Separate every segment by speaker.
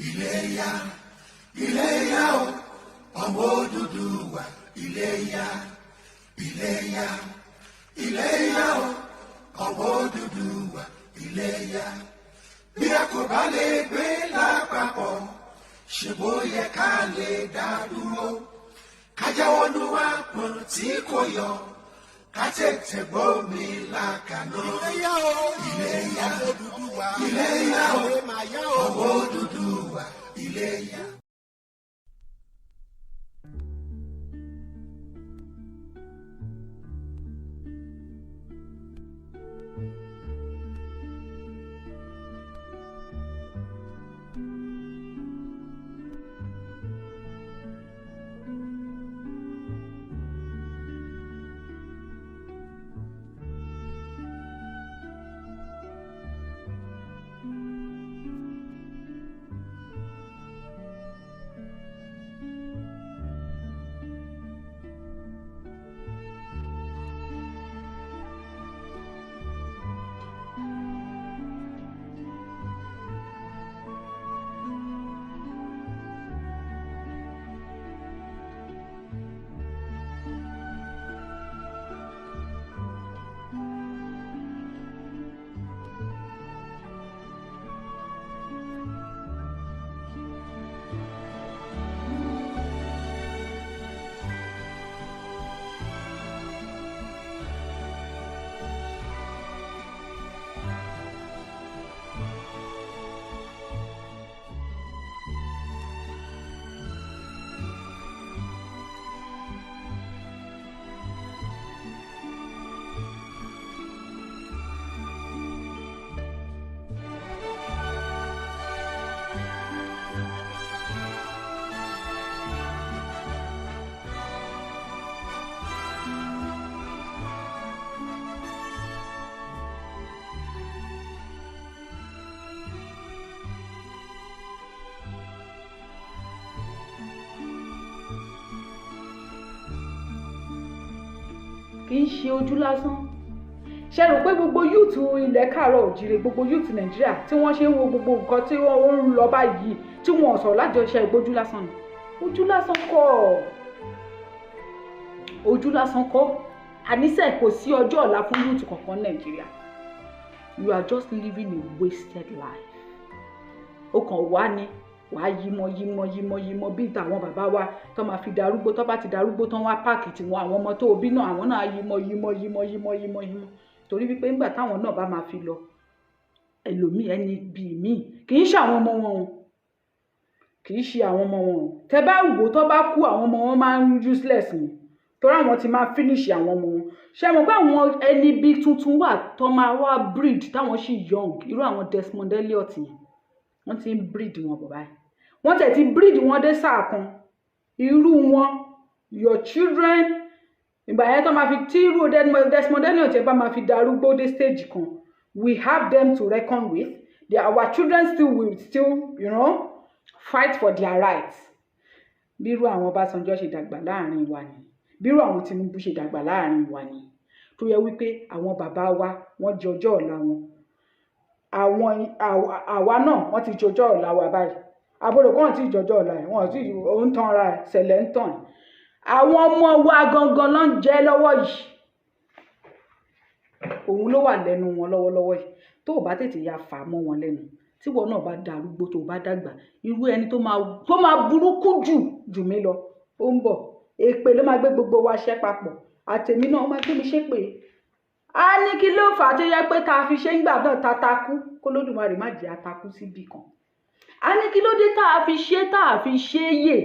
Speaker 1: Iléyá, Iléyá o, ọmọ Odùduwà. Iléyá, Iléyá, Iléyá o, ọmọ Odùduwà. Iléyá. Bí a kò bá lè gbé lápapọ̀, ṣe bó yẹ ká lè dá dúró. Ká jáwọ́ nú àpọ̀n tí kò yọ, ká tètè gbómi lákàná. Iléyá o, Iléyá, Iléyá o, ọmọ Odùduwà. Iléyá.
Speaker 2: kì í ṣe ojú lásán. Ṣé rò pé gbogbo yúùtù ilẹ̀ káàárọ̀ òjìrè, gbogbo yúùtù Nàìjíríà tí wọ́n ṣe ń wo gbogbo nǹkan tí wọ́n ń lọ báyìí tí wọ́n sọ̀rọ̀ láti ọṣẹ ìgbójú lásán ni? Ojú lásán kọ́, ojú lásán kọ́. Àníṣe kò sí ọjọ́ ọ̀la fún yúùtù kankan Nàìjíríà. You are just living a wasted life. Ó kàn wá ní wàá yímọ bí tàwọn bàbá wa tó máa fi darúgbó, tó bá ti darúgbó tán wá páàkì tiwọn, àwọn ọmọ tó bí náà àwọn náà yímọ torí wípé nígbà táwọn náà bá máa fi lọ ẹlòmíì ẹni bíi míì kì í ṣe àwọn ọmọ wọn, kì í ṣe àwọn ọmọ wọn. Tẹ́ bá wò tó bá kú àwọn ọmọ wọn máa ń useless ni torí àwọn ti máa finish àwọn ọmọ wọn. Ṣé mo pé àwọn ẹni bí tuntun wà tó máa wá breed táwọn sì young, irú àwọn Desmond Elliot yẹn wọ́n ti ń breed wọn bọ̀ báyìí, wọ́n tẹ̀ ti breed wọn dé sáà kan. Irú wọn your children ìgbà yẹn tó máa fi tí irú Desmond Elliot yẹn bá máa fi darúgbó dé stage kan, we have them to reckon with. Our children will still fight for their rights. Bí irú àwọn Ọbásanjọ́ ṣe dàgbà láàrin wa ni, bí irú àwọn Tinubu ṣe dàgbà láàrin wa ni, tó yẹ wípé àwọn bàbá wa wọ́n jọjọ́ ọ̀la wọn, àwa náà wọ́n ti jọjọ́ ọ̀la wa báyìí. Àbúrò kan ti jọjọ́ ọ̀la ẹ̀, wọ́n ti ń tan ra ẹ̀, ṣẹlẹ̀ ń tàn. Àwọn ọmọ wa gangan ló ń jẹ lọ́wọ́ yìí, òun ló wà lẹ́nu wọn lọ́wọ́lọ́wọ́ yìí. Tó o bá tètè ya fà mọ́ wọn lẹ́nu, tí wọn náà bá darúgbó tó o bá dàgbà, irú ẹni tó máa burúkú jù mí lọ ó ń bọ̀. Èpè ló máa gbé gbogbo wa ṣẹ́ papọ̀, àtèmi náà ó máa gbé mi ṣépè. A ní kí ló fà á tó yẹ pé ta fi ṣe ń gbà náà ta takú, kó lódùmarè má jẹ́ atakú síbì kan. A ní kí ló dé tá a fi ṣe yè,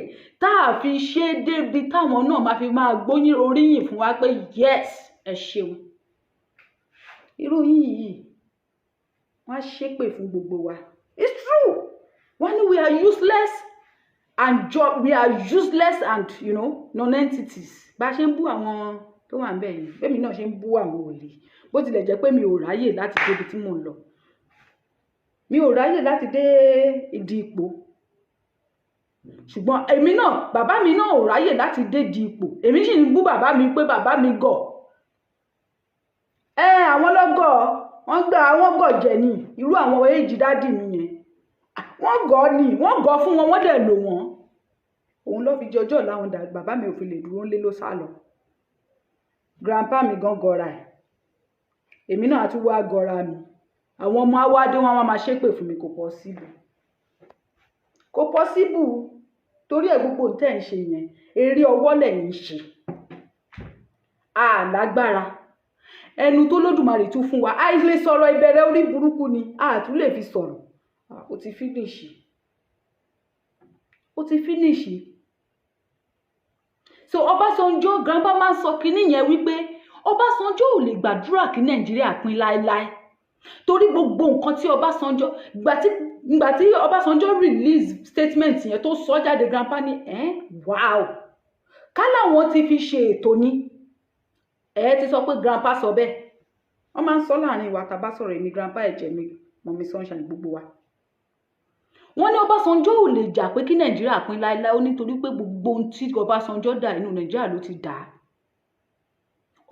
Speaker 2: tá a fi ṣe débi táwọn náà máa fi máa gbóyìn oríyìn fún wa pé yes ẹ ṣeun. Irú yìí wọ́n á ṣépè fún gbogbo wa. It's true. Wọ́n ní we are useless and non-entities. Bá ṣe ń bú àwọn tó wà ń bẹ̀ yìí, bẹ́ẹ̀ mi náà ṣe ń bú àwọn òlè. Bó tilẹ̀ jẹ́ pé mi ò ráyè láti débi tí mò ń lọ. Mi ò ráyè láti dé ìdí ipò. Ṣùgbọ́n èmi náà, bàbá mi náà ò ráyè láti dé ìdí ipò. Èmi sì ń bú bàbá mi pé bàbá mi gọ̀. Àwọn lọ́gọ̀, wọ́n gọ̀ jẹ̀ ni. Irú àwọn èjì dádì mi yẹn. wọ́n gọ̀ ni wọ́n gọ̀ fún wọn wọ́n dẹ̀ lò wọ́n òun ló fi jọjọ́ láwọn dà bàbá mi ò fi lè dúró ńlé ló sá lọ grandpa mi gan gọra ẹ̀ èmi náà tún wá gọra mi àwọn ọmọ awádé wọn máa ṣépè fún mi kò possible torí ẹ̀ gbogbo tẹ́ ń ṣe yẹn eré ọwọ́ lẹ́yìn ṣe àlágbára ẹnu tó lódùmarè tún fún wa àìlè sọ̀rọ̀ ìbẹ̀rẹ̀ orí burúkú ni àtún lè fi sọ̀rọ̀ ó ti finish so Ọbásanjọ́ grandpa máa ń sọ kinní yẹn wípé Ọbásanjọ́ ò lè gbàdúrà kí Nàìjíríà pín láéláé torí gbogbo nǹkan tí Ọbásanjọ́ ìgbà tí Ọbásanjọ́ release statement yẹn tó sọ jáde grandpa ní wow ká láwọn ti fi ṣe ètò ni ti sọ pé grandpa sọ bẹ́ẹ̀ wọ́n máa ń sọ láàrin ìwà tàbá sọ̀rọ̀ èmi grandpa ẹ̀jẹ̀ mi mọ̀mí sunshine gbogbo wa wọ́n ní Ọbásanjọ́ ò lè jà pé kí Nàìjíríà pín láéláé ó nítorí pé gbogbo ohun tí Ọbásanjọ́ dà inú Nàìjíríà ló ti dà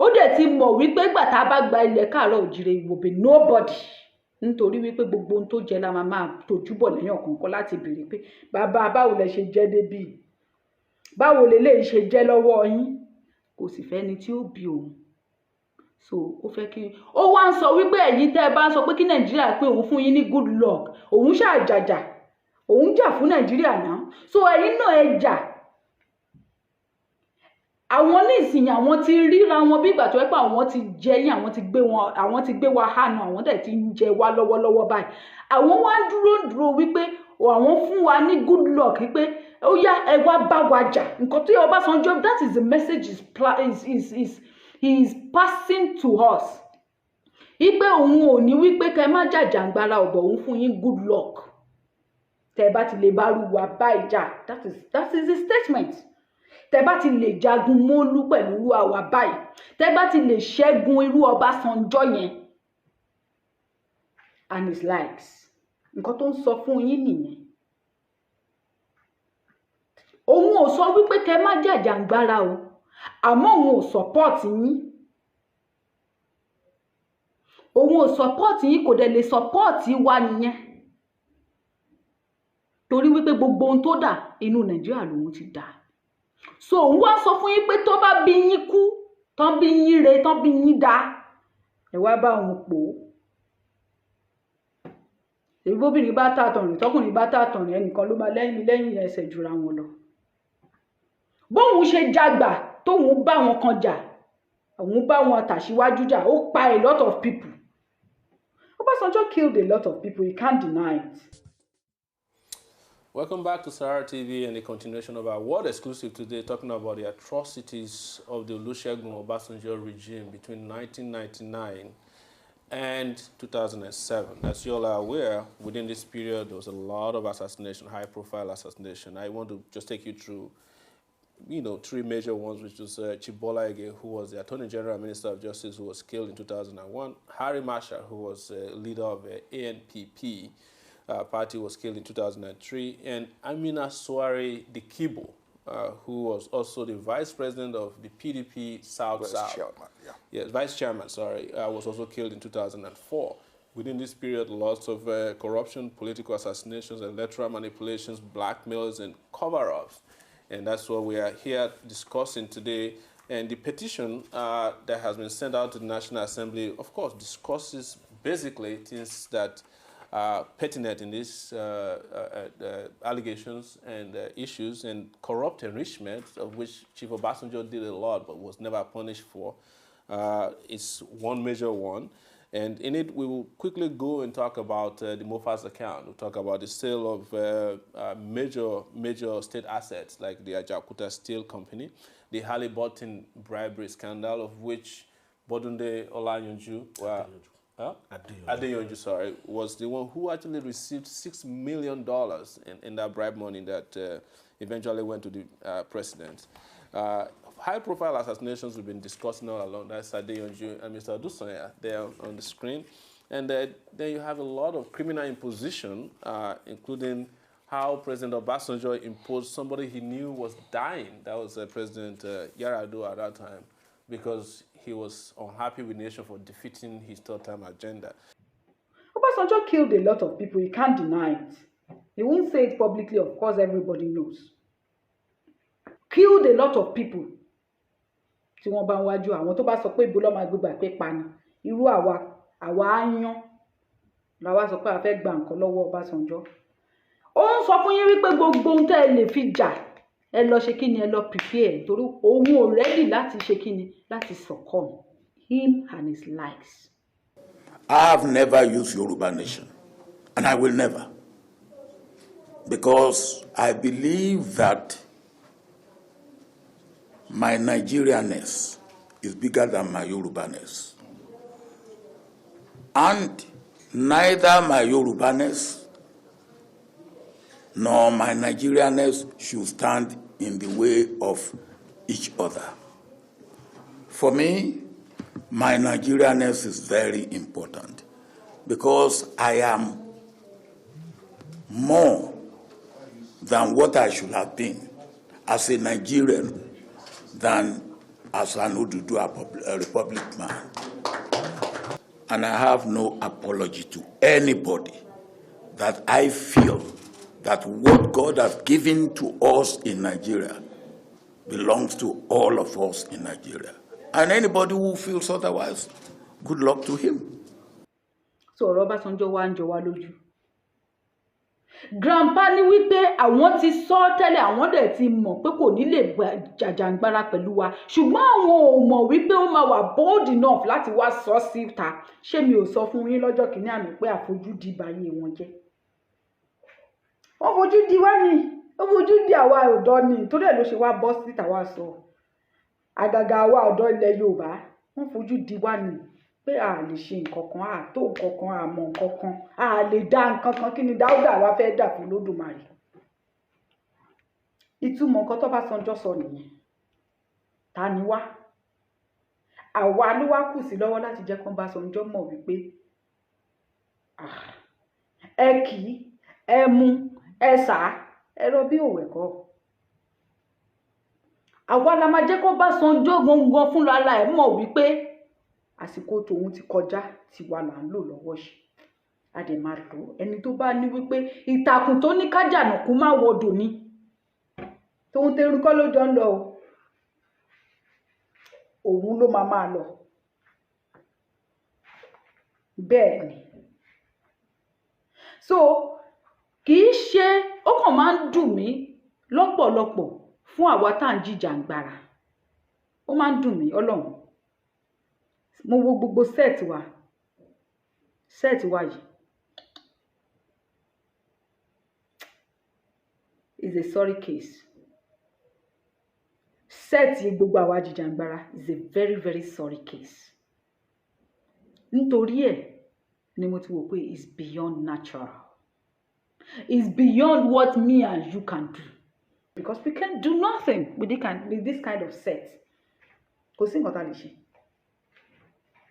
Speaker 2: ó dẹ̀ ti mọ̀ wípé gbà tá a bá gba ilẹ̀ káàárọ̀ òjìrè ìwòbí nobody nítorí wípé gbogbo ohun tó jẹ la máa tójú bọ̀ lẹ́yìn ọ̀kọ̀ọ̀kan láti béèrè pé bàbá báwo lẹ ṣe jẹ́ débì báwo lélẹ́yìí ṣe jẹ́ lọ́wọ́ yín kò sì fẹ́ni tí ó bí òun so ó fẹ́ kí ó wá ń sọ wípé ẹ̀yin tẹ́ ẹ bá ń sọ pé kí Nàìjíríà pé òun fún yín ní good luck òun ṣàjàjà òun jà fún Nàìjíríà náà so ẹ̀yin náà ẹ jà àwọn ní ìsìn àwọn ti ríra wọn bí ìgbà tó ẹ pé àwọn ti jẹ yín àwọn ti gbé wa hànú àwọn dẹ̀ ti ń jẹ wá lọ́wọ́lọ́wọ́ báyìí àwọn wá ń dúró wípé àwọn fún wa ní good luck wípé ó yá ẹ wá bá wa jà nǹkan tí Ọbásanjọ́ that is the message is passing to us wípé òun ò ní wípé kẹ má jàjàngbara ọ̀bọ̀ òun fún yín good luck tẹ bá ti lè bá rú wa báyìí jà that is the statement tẹ bá ti lè jagun mólú pẹ̀lú irú àwa báyìí tẹ bá ti lè ṣẹ́gun irú Ọbásanjọ́ yẹn and his likes nǹkan tó ń sọ fún yín nìyẹn òun ò sọ wípé kẹ má jàjàngbara o àmọ́ òun ò support yín kò dẹ̀ lè support wa nìyẹn torí wípé gbogbo ohun tó dà inú Nàìjíríà lòun ti dà so òun wá sọ fún yín pé tó bá bí yín kú tán bí yín re tán bí yín dá ẹ wá bá òun pò ó èyí bóbìnrin bá tààtàn rìn tọkùnrin bá tààtàn rìn ẹnìkan ló máa lẹ́yìn ẹsẹ̀ jura wọn lọ bóun ṣe jágbà tóun bá wọn kan jà òun bá wọn tàṣíwájú jà ó pa a lot of people Ọbásanjọ́ killed a lot of people he can't deny it.
Speaker 3: Welcome back to Sahara TV and the continuation of our world exclusive today, talking about the atrocities of the Olusegun Obasanjo regime between 1999 and 2007. As you all are aware, within this period, there was a lot of assassination, high-profile assassination. I want to just take you through, three major ones, which was Chibola Ige, who was the Attorney General and Minister of Justice, who was killed in 2001. Harry Marshall, who was leader of ANPP, party, was killed in 2003, and Amina Soare Dikibo, who was also the vice president of the PDP South-South. Yes, vice chairman, was also killed in 2004. Within this period, lots of corruption, political assassinations, electoral manipulations, blackmails, and cover-ups. And that's what we are here discussing today. And the petition that has been sent out to the National Assembly, of course, discusses basically things that pertinent in these allegations and issues, and corrupt enrichment, of which Chief Obasanjo did a lot but was never punished for, is one major one. And in it, we will quickly go and talk about the Mofas account. We'll talk about the sale of major state assets like the Ajaokuta Steel Company, the Halliburton bribery scandal, of which Bodunde Olayonju, Adeyonju, was the one who actually received $6 million in that bribe money that eventually went to the president. High-profile assassinations we've been discussing all along. That's Adeyonju and Mr. Adusanya there on the screen. And then you have a lot of criminal imposition, including how President Obasanjo imposed somebody he knew was dying. That was President Yar'Adua at that time, because he was unhappy with the nation for defeating his third-term agenda.
Speaker 2: Obasanjo killed a lot of people. He can't deny it. He won't say it publicly, of course, everybody knows. Killed a lot of people. Tí wọ́n bá ń wájú àwọn tó bá sọ pé ibo ló máa gbégbà pé pa ni. Irú àwa áyán la wá sọ pé a fẹ́ gba nǹkan lọ́wọ́ Ọbásanjọ́. Ó ń sọ fún yín wípé gbogbo ohun tẹ́ ẹ lè fi jà ẹ lọ ṣe kíni ẹ lọ prepare torí òun ò ready láti ṣe kíni láti succumb. Him and his likes.
Speaker 1: I have never used Yoruba Nation, and I will never, because I believe that my Nigerianness is bigger than my Yorubaness. And neither my Yorubaness nor my Nigerianness should stand in the way of each other. For me, my Nigerianness is very important because I am more than what I should have been as a Nigerian than as an Oduduwa Republic man. And I have no apology to anybody that I feel that what God has given to us in Nigeria belongs to all of us in Nigeria. And anybody who feels otherwise, good luck to him.
Speaker 2: So ọ̀rọ̀ Ọbásanjọ́ wá ń jọ wá lójú. Grandpa ní wípé àwọn ti sọ tẹ́lẹ̀ àwọn dẹ̀ ti mọ̀ pé kò ní lè jàjàǹgbara pẹ̀lú wa ṣùgbọ́n àwọn ò mọ̀ wípé ó máa wà bold enough láti wá sọ síta. Ṣé mi ò sọ fún yín lọ́jọ́ kìíní àná pé àfojúdi báyé wọn jẹ́? Wọ́n fojú di wá ni, ó fojú di àwa ọ̀dọ́ ni torí ẹ̀ ló ṣe wá bọ́ síta wá sọ. Àgàgà àwa ọ̀dọ́ ilẹ̀ Yorùbá wọ́n fojú di wá ni pé a lè ṣe nǹkan kan, a tó nǹkan kan, a mọ̀ nǹkan kan, a lè dá nǹkan kan. Kí ni Dáúdà wá fẹ́ dà fún Olódùmarè? Ìtumọ̀ nǹkan tó Ọbásanjọ́ sọ nìyẹn. Ta ni wá? Àwa ló wá kù sí lọ́wọ́ láti jẹ́ kí Ọbásanjọ́ mọ̀ wípé ẹ kì í, ẹ mu, ẹ sá, ẹ rọ bí òwe kọ́. Àwa la máa jẹ́ kí Ọbásanjọ́ gangan fúnra ẹ̀ mọ̀ wípé àsìkò tòun ti kọjá tiwa là ń lò lọ́wọ́ ṣe. A dẹ̀ máa lò ẹni tó bá ní wípé ìtàkùn tó ní kájànàkú má wọdò ni. Tóun tẹrun kọ́ ló jọ ń lọ o. Òun ló máa lọ. Bẹ́ẹ̀ ni. So kì í ṣe ó kàn máa ń dùn mí lọ́pọ̀lọpọ̀ fún àwa tá à ń jìjàǹgbara. Ó máa ń dùn mí Ọlọ́run. Mo wo gbogbo set wa yìí. Is a sorry case. Set gbogbo àwa jìjàǹgbara is a very very sorry case. Nítorí ẹ̀ ni mo ti wò pé it's beyond natural. It's beyond what me and you can do. Because we can do nothing with this kind of set. Kò sí nǹkan tá lè ṣe.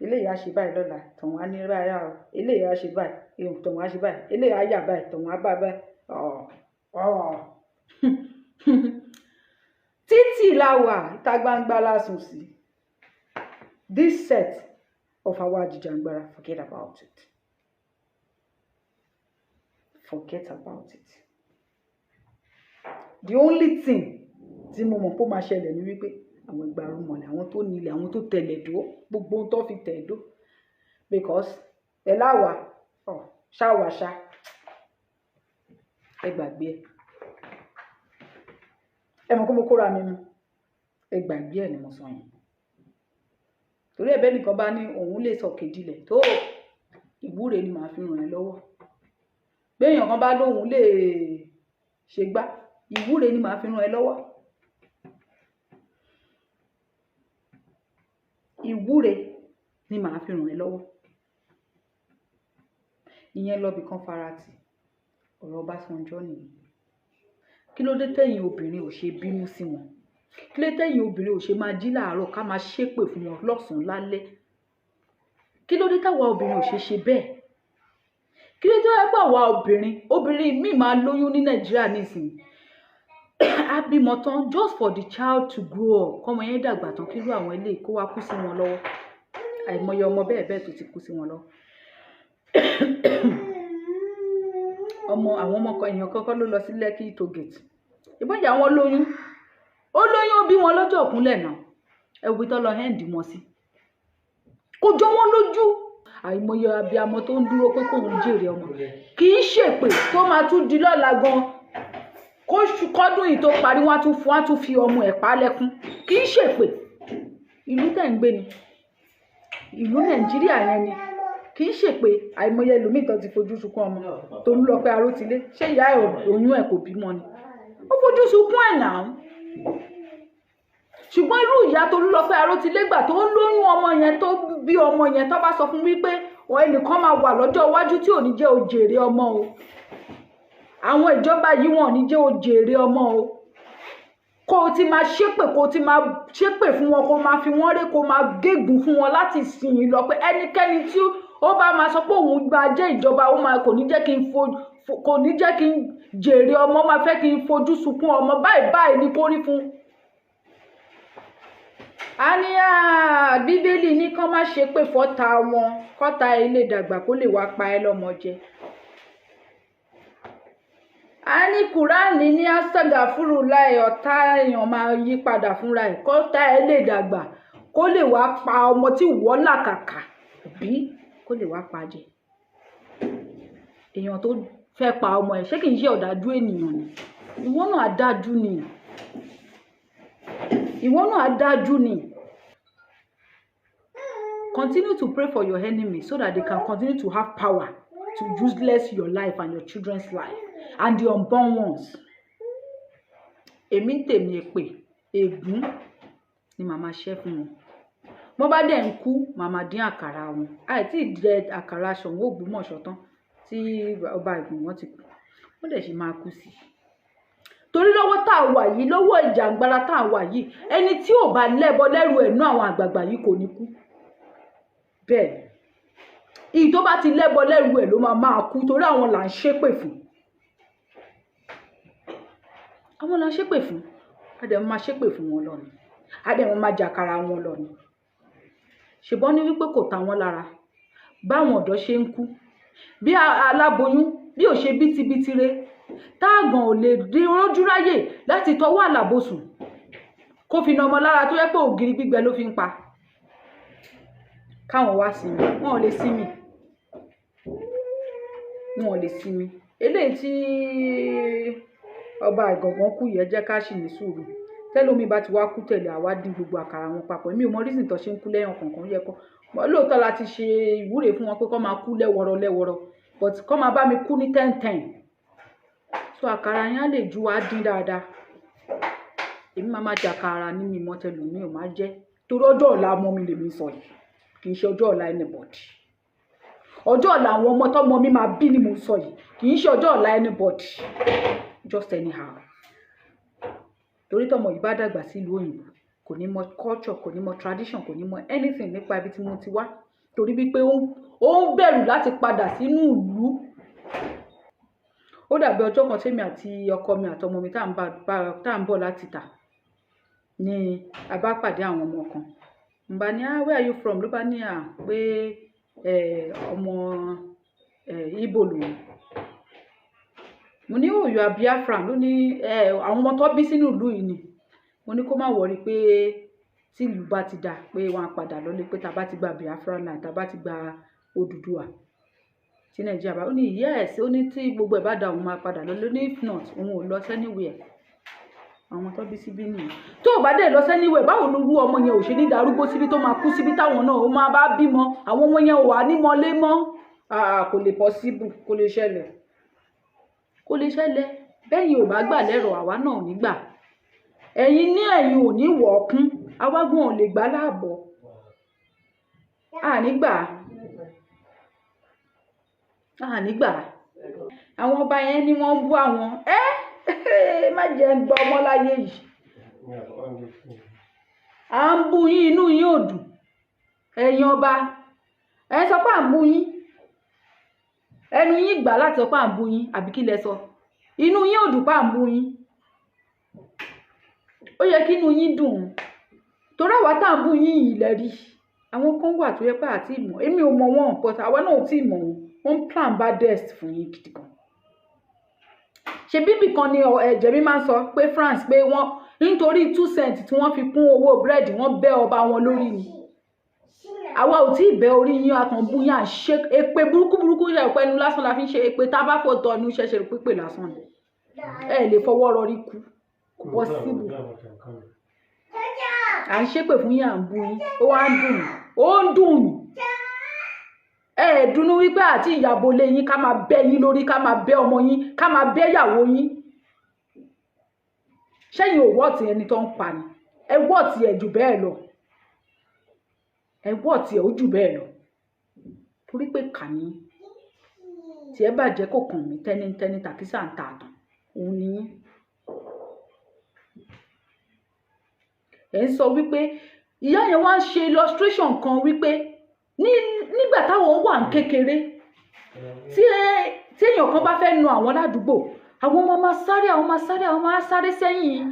Speaker 2: Eléyìí á ṣe báyìí lọ́la, tọ̀hún á ní báyìí o. Eléyìí á ṣe báyìí, tọ̀hún á ṣe báyìí. Eléyìí á yà báyìí, tọ̀hún á bá báyìí. Títì la wà, ìta gbangba la sùn sí. This set of our jìjàǹgbara, forget about it. Forget about it. The only thing tí mo mọ̀ pé ó máa ṣẹlẹ̀ ni wípé àwọn ìgbàrúmọlẹ̀, àwọn tó nílẹ̀, àwọn tó tẹ̀lẹ̀ dó, gbogbo ohun tó fi tẹ̀ dó. Because ẹ láwà, ṣáwàṣá, ẹ gbàgbé ẹ. Ẹ mọ̀ kó mo kóra mi mu. Ẹ gbàgbé ẹ ni mo sọ yẹn. Torí ẹ̀bẹ̀ nìkan bá ní òun lè sọ kejìlẹ̀ tó ìwúre ni màá fi ràn ẹ́ lọ́wọ́. Béèyàn kan bá lóhun lè ṣe gbá, ìwúre ni màá fi ràn ẹ́ lọ́wọ́. Ìwúre ni màá fi ràn ẹ́ lọ́wọ́. Ìyẹn lọ bìkan farati. Ọ̀rọ̀ Ọbásanjọ́ nìyẹn. Kí ló dé tẹ̀yin obìnrin ò ṣe bínú sí wọn? Kí ló dé tẹ̀yin obìnrin ò ṣe máa jí láàárọ̀ ká máa ṣépè fún wọn lọ́sàn-án lálẹ́? Kí ló dé táwa obìnrin ò ṣe bẹ́ẹ̀? Kí ló dé tó yẹ pé àwa obìnrin míì máa lóyún ní Nàìjíríà nísìnyí? A bímọ tán just for the child to grow up. Kọ́mọ yẹn dàgbà tán kí irú àwọn eléyìí kó wá kú sí wọn lọ́wọ́. Àìmọye ọmọ bẹ́ẹ̀ tó ti kú sí wọn lọ́wọ́. àwọn ọmọ kan èèyàn kọ́kọ́ ló lọ sí Lekki toll gate ìbọn ìyá wọn lóyún ó bí wọn lọ́jọ́ òkúnlẹ̀ náà ẹ̀wù tó lọ hẹ́ǹdì wọn sí kò jọ wọn lójú àìmọye abiyamọ tó ń dúró pé kóun jèrè ọmọ kì í ṣèpè tó máa tún di lọ́la gan kọ́dún yìí tó parí wọ́n á tún fi ọmọ ẹ̀ pa lẹ́kún kì í ṣèpè ìlú tẹ̀ ń gbé ni ìlú Nàìjíríà yẹn ni kì í ṣèpè àìmọye ẹlòmíì tó ti fojú sunkún ọmọ Tolúlọpẹ́ Arótilé ṣé ìyá ẹ̀ oyún ẹ̀ kò bímọ ni ó fojú sunkún ẹ̀ náà ṣùgbọ́n irú ìyá Tolúlọpẹ́ Arótilé gbà tó ń lóyún ọmọ yẹn tó bí ọmọ yẹn tó bá sọ fún wípé ẹnìkan máa wà lọ́jọ́ iwájú tí ò ní jẹ́ òjèrè ọmọ o àwọn ìjọba yìí wọn ò ní jẹ́ òjèrè ọmọ o kó o ti máa ṣépè fún wọn kó o máa fi wọ́n ré kó o máa gégùn fún wọn láti sìn ín lọ pé ẹnikẹ́ni tí ó bá máa sọ pé òun gba jẹ́ ìjọba ó máa kò ní jẹ́ kí n jèrè ọmọ máa fẹ́ kí n fojú sunkún ọmọ báyìí ni kó rí fún. a ní Bíbélì ní kán má ṣépè fọ́ta wọn kọ́ta ilé dàgbà kó lè wá pa ẹ́ lọ́mọ jẹ. a ní Kùránì ní astagafuru láì ọ̀tá èèyàn máa yí padà fúnra ẹ̀ kọ́ta ẹ̀ lè dàgbà kó lè wá pa ọmọ tí wọ́n làkàkà bí kó lè wá pa jẹ. èèyàn tó fẹ́ pa ọmọ ẹ̀ ṣé kì í ṣe ọ̀dájú ènìyàn ni ìwọ náà adájú ni. Continue to pray for your enemies so that they can continue to have power to useless your life and your children's life and the unborn ones. Èmi tèmi èpè ègún ni màmá ṣẹ́ fún wọn. Wọ́n bá dẹ̀ ń kú màmá dín àkàrà wọn. Àìtí jẹ àkàrà Ṣàngó Ògbómọ̀ṣọ́ tán tí ọba Ìgbìn wọn ti kú. Wọ́n dẹ̀ sì máa kú sí i. Torí lọ́wọ́ tá a wà yìí lọ́wọ́ ìjàngbara tá a wà yìí ẹni tí ò bá lẹ́bọ lẹ́rù ẹ̀nú àwọn àgbààgbà yìí kò ní kú. Bẹ́ẹ̀ ìyí tó bá ti lẹ́bọ lẹ́rù ẹ̀ ló máa kú torí àwọn là ń ṣépè fún. Àwọn là ń ṣépè fún. Adẹ̀mọ́ máa ṣépè fún wọn lọ ni. Adẹ̀mọ́ máa jàkàrà wọn lọ ni. Ṣùgbọ́n ní wípé kò ta wọn lára. Báwọn ọ̀dọ́ ṣe ń kú. Bí aláboyún bí ò ṣe bítibítire. Táàgàn ò lè rí rójú ráyè láti tọwọ́ àlàbòsùn. Kó fi na ọmọ lára tó yẹ pé ògiri gbígbẹ ló fi ń pa. Káwọn wá sinmi wọn ò lè sinmi eléyìí tí ọba Ìgàngán kú yẹ jẹ́ ká ṣì ní sùúrù tẹ́lómi bá ti wá kú tẹ̀lé àwa dín gbogbo àkàrà wọn papọ̀ èmi ò mọ reason tó ṣe ń kú lẹ́yìn kọ̀ọ̀kan yẹ kọ́ lóòótọ́ la ti ṣe ìwúre fún wọn pé kọ́ máa kú lẹ́wọ̀rọ̀ but kọ́ máa bá mi kú ní 10-10 so àkàrà yẹn á lè ju wá dín dáadáa èmi máa jàkàrà ní mi mọ́ tẹ́lómi ò máa jẹ́ torí ọjọ́ ọ̀la ọmọ mi lèmi sọ yìí kì í ṣe ọjọ́ ọ̀la anybody ọjọ́ ọ̀la àwọn ọmọ tọ́mọ mi máa bí ni mo sọ yìí kì í ṣe ọjọ́ ọ̀la anybody just anyhow torí tọ́mọ yìí bá dàgbà sílùú òyìnbó kò ní mọ culture kò ní mọ tradition kò ní mọ anything nípa ibi tí mo ti wá torí wípé ó ń bẹ̀rù láti padà sínú ìlú. Ó dàbí ọjọ́ kan tèmi àti ọkọ mi àtọmọ mi tá à ń bọ̀ láti tà ní a bá pàdé àwọn ọmọ kan n bá ní where are you from ló bá ní pé ọmọ Ìgbò lòun mo ní you are Biafran ló ní àwọn ọmọ tó bí sínú ìlú yìí ni mo ní kó má wọrí pé tí ìlú bá ti dà pé wọn á padà lọlé pé tá bá ti gba Biafra náà tá bá ti gba Odùduwà tí Nàìjíríà bá ó ní yes ó ní tí gbogbo ẹ̀ bá dà òun máa padà lọlé ní if not òun ò lọ anywhere àwọn tó bí síbí nìyẹn tó o bá dé lọ anywhere báwo ló rú ọmọ yẹn ò ṣe ní darúgbó síbi tó máa kú síbi táwọn náà ó máa bá bímọ àwọn ọmọ yẹn ò wà ní mọ́lé mọ́ kò lè possible kò lè ṣẹlẹ̀ bẹ́yìn ò bá gbà lẹ́rọ àwa náà ò ní gbà ẹ̀yin ní ẹ̀yin ò ní wọ̀ ọ́kún awágùn ò lè gbà láàbọ̀ ànígbà àwọn ọba yẹn ni wọ́n bú àwọn má jẹ́ ń gbọ́ ọmọ láyé yìí à ń bú yín inú yín ò dùn ẹ̀yin ọba ẹ sọ pé à ń bú yín ẹnu yín gbà láti sọ pé à ń bú yín àbí kí lẹ sọ inú yín ò dùn pé à ń bú yín ó yẹ kí inú yín dùn torí àwa tá à ń bú yín yìí lẹ rí àwọn kan wà tó yẹ pé àti ìmọ̀ èmi ò mọ̀ wọn but àwa náà ò tí ì mọ̀ wọn plan bad death fún yín gidi gan ṣe bíbì kan ni ẹ̀jẹ̀ mi máa ń sọ pé France pé wọ́n nítorí 2 cents tí wọ́n fi kún owó búrẹ́dì wọ́n bẹ́ ọba wọn lórí ni àwa ò tí ì bẹ́ orí yín akànbú yín à ń ṣe èpè burúkú ṣe ìpẹ́ ẹnu lásán la fi ń ṣe èpè tá a bá fò tọ́ ẹnu ṣẹ̀ṣẹ̀ pípè lásán ni ẹ lè fọwọ́ rọrí kú kò bọ́ síbù à ń ṣépè fún yín à ń bú yín ó wá ń dùn ó ń dùn dùnú wípé àti ìyàbò lé yín ká máa bẹ́ yín lórí ká máa bẹ́ ọmọ yín ká máa bẹ́ ìyàwó yín ṣẹ́yìn ò wọ́ọ̀tì ẹni tó ń pa ni ẹ wọ́ọ̀tì ẹ̀ jù bẹ́ẹ̀ lọ ẹ wọ́ọ̀tì ẹ̀ ó jù bẹ́ẹ̀ lọ torí pé kà ní tí ẹ bàjẹ́ kò kàn mí tẹ́nítẹ́ní tàkísà ń ta àtàn òun ni yín ẹ ń sọ wípé ìyá yẹn wá ń ṣe illustration kan wípé nígbà táwọn wà ń kékeré tí èèyàn kan bá fẹ́ nu àwọn ládùúgbò àwọn ọmọ máa sáré sẹ́yìn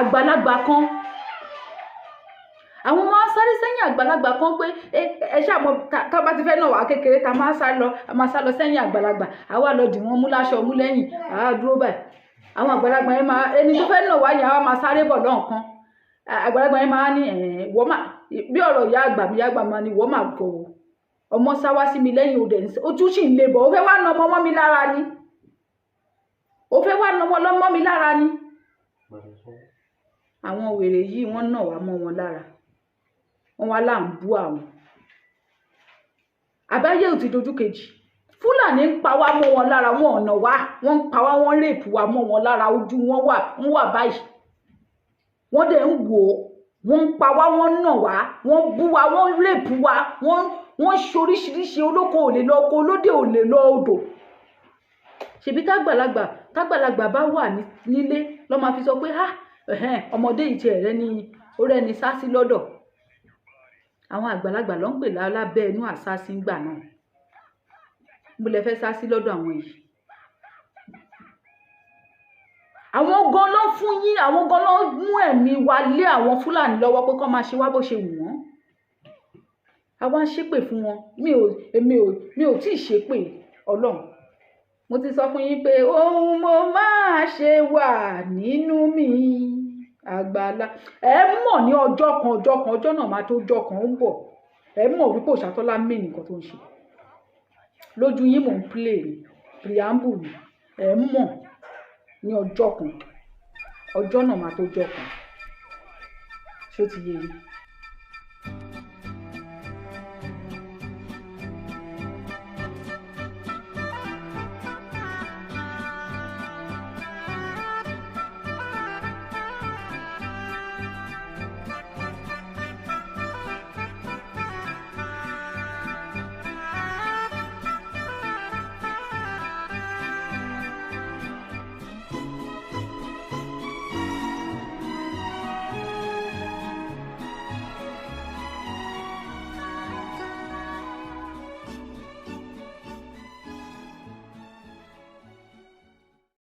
Speaker 2: àgbàlagbà kan àwọn ọmọ máa sáré sẹ́yìn àgbàlagbà kan pé ẹ ṣàmọ tá bá ti fẹ́ náà wà kékeré tá máa sá lọ sẹ́yìn àgbàlagbà àwa lọ dì wọ́n mú láṣọ mú lẹ́yìn àá dúró báyìí àwọn àgbàlagbà yẹn máa ẹni tó fẹ́ náà wá yẹn àwa máa sáré bọ̀ lọ́nkán àgbàlagbà yẹn máa ní wọ́n máa bí ọ̀rọ̀ ìyá àgbà máa ní wọ́n máa gọ̀wọ́ ọmọ sáwá sí mi lẹ́yìn òde ní ojú sì ń lebọ̀ ó fẹ́ wá nà ọmọ mọ́ mi lára ni ó fẹ́ wá nà ọmọ lọ́mọ́ mi lára ni àwọn wèrè yìí wọ́n nà wá mọ́ wọn lára wọ́n wá là ń bú àwọn àbáyé ò ti dojú kejì Fúlàní ń pa wá mọ́ wọn lára wọn ọ̀nà wá wọ́n ń pa wá wọ́n rèpù wá mọ́ wọn lára ojú wọn wà báyìí wọ́n dẹ̀ ń wò ó wọ́n ń pa wá wọ́n nà wá wọ́n bú wá wọ́n rèpù wá wọ́n ṣoríṣiríṣi olóko ò lè lọ oko olóde ò lè lọ odò ṣebí tágbàlagbà bá wà nílé ló máa fi sọ pé ọmọdé ìtì ẹ̀rẹ́ ni ó rẹ́ni sá sí lọ́dọ̀ àwọn àgbàlagbà ló ń pè lábẹ́ inú àsásí ńgbà náà mo lè fẹ́ sá sí lọ́dọ̀ àwọn yìí àwọn gan ló fún yín àwọn gan ló mú ẹ̀mí wa lé àwọn Fúlàní lọ́wọ́ pé kọ́ máa ṣe wá bó ṣe wù wọ́n àwa ń ṣépè fún wọn mi ò tí ì ṣépè Ọlọ́run mo ti sọ fún yín pé ohun mo máa ṣe wà nínú mi àgbàlá ẹ mọ̀ ní ọjọ́ náà máa tó ọjọ́ kan ó ń bọ̀ ẹ mọ̀ wípé Òṣàtọ́lá mí nǹkan tó ń ṣe lójú yín mò ń play ní preamble ní ẹ mọ̀ ní ọjọ́ náà máa tó ọjọ́ kan ṣó ti yé yín.